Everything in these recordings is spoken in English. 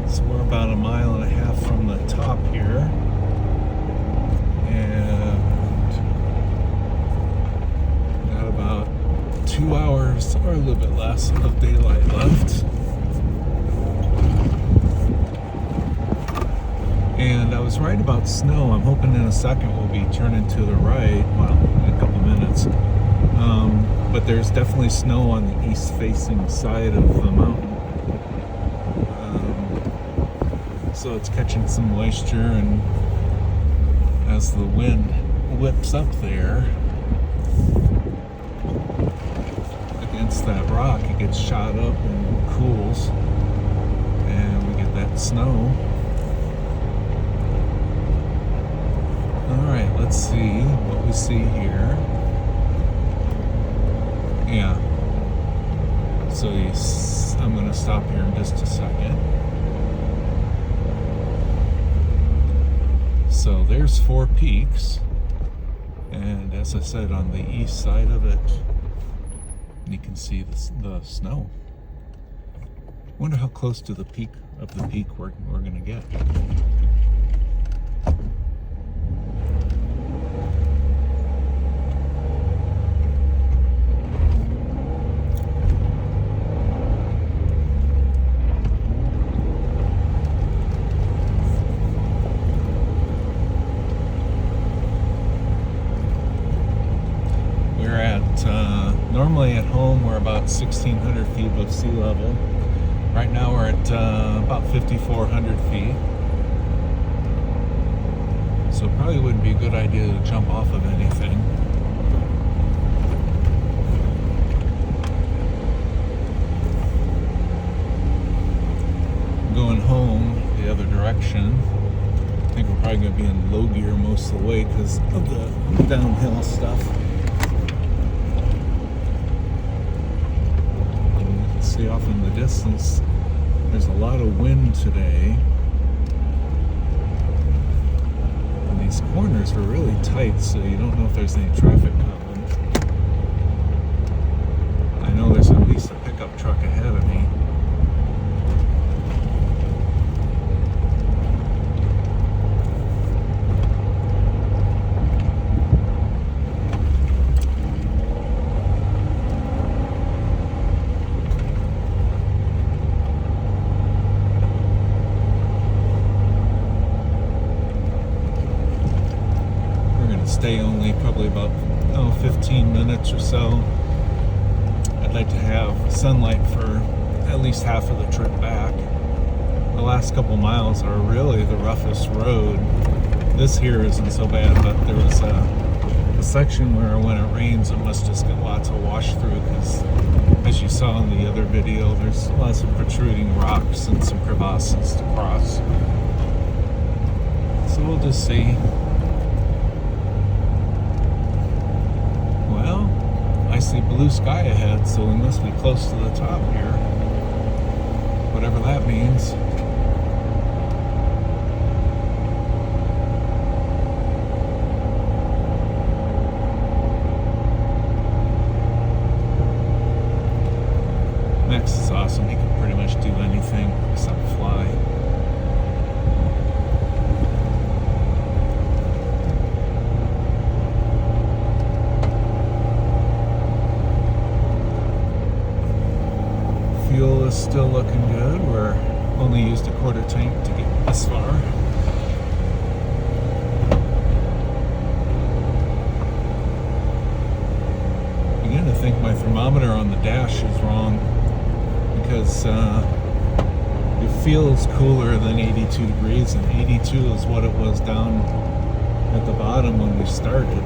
So we're about 1.5 miles from the top here. And got about 2 hours or a little bit less of daylight left. And I was right about snow. I'm hoping in a second we'll be turning to the right. Well, in a couple minutes. But there's definitely snow on the east-facing side of the mountain. So it's catching some moisture, and as the wind whips up there against that rock, it gets shot up and cools, and we get that snow. Alright, let's see what we see here. Yeah. So I'm going to stop here in just a second. So there's Four Peaks. And as I said, on the east side of it, you can see the snow. Wonder how close to the peak we're going to get. Normally at home we're about 1,600 feet above sea level. Right now we're at about 5,400 feet. So it probably wouldn't be a good idea to jump off of anything. Going home the other direction. I think we're probably going to be in low gear most of the way because of the downhill stuff. See off in the distance, there's a lot of wind today, and these corners are really tight, so you don't know if there's any traffic coming. I know there's at least a pickup truck ahead of me. Stay only probably about 15 minutes or so. I'd like to have sunlight for at least half of the trip back. The last couple miles are really the roughest road. This here isn't so bad, but there was a section where when it rains it must just get lots of wash through, because as you saw in the other video, there's lots of protruding rocks and some crevasses to cross. So we'll just see. I see blue sky ahead, so we must be close to the top here. Whatever that means. Max is awesome. He can pretty much do anything except fly. Fuel is still looking good. We're only used a quarter tank to get this far. I'm beginning to think my thermometer on the dash is wrong, because it feels cooler than 82 degrees, and 82 is what it was down at the bottom when we started.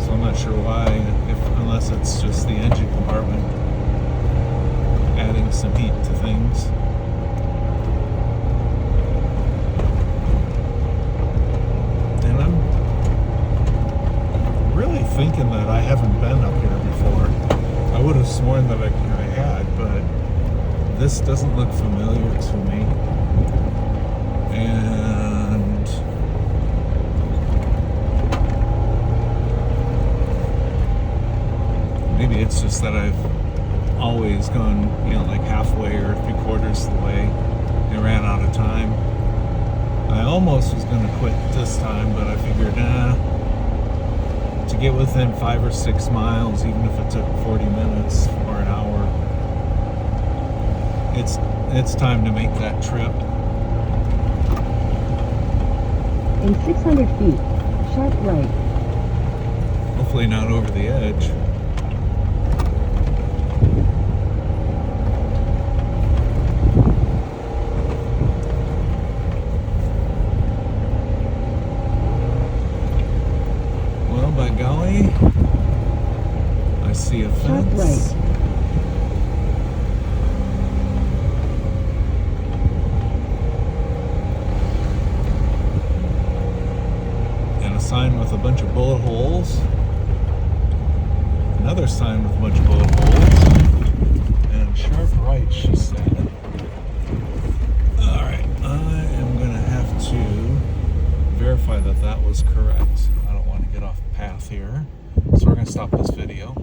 So I'm not sure why, unless it's just the engine compartment adding some heat to things. And I'm really thinking that I haven't been up here before. I would have sworn that I had, but this doesn't look familiar to me. And maybe it's just that I've always gone, like halfway or 3/4 the way. almost was going to quit this time, but I figured, to get within 5 or 6 miles, even if it took 40 minutes or an hour, it's time to make that trip. In 600 feet, sharp right. Hopefully not over the edge. Well, by golly, I see a Sharp fence. right. And a sign with a bunch of bullet holes. Another sign with a bunch of bullet holes. And sharp right, she said. Alright, I am going to have to verify that that was correct. I don't want to get off path here. So we're going to stop this video.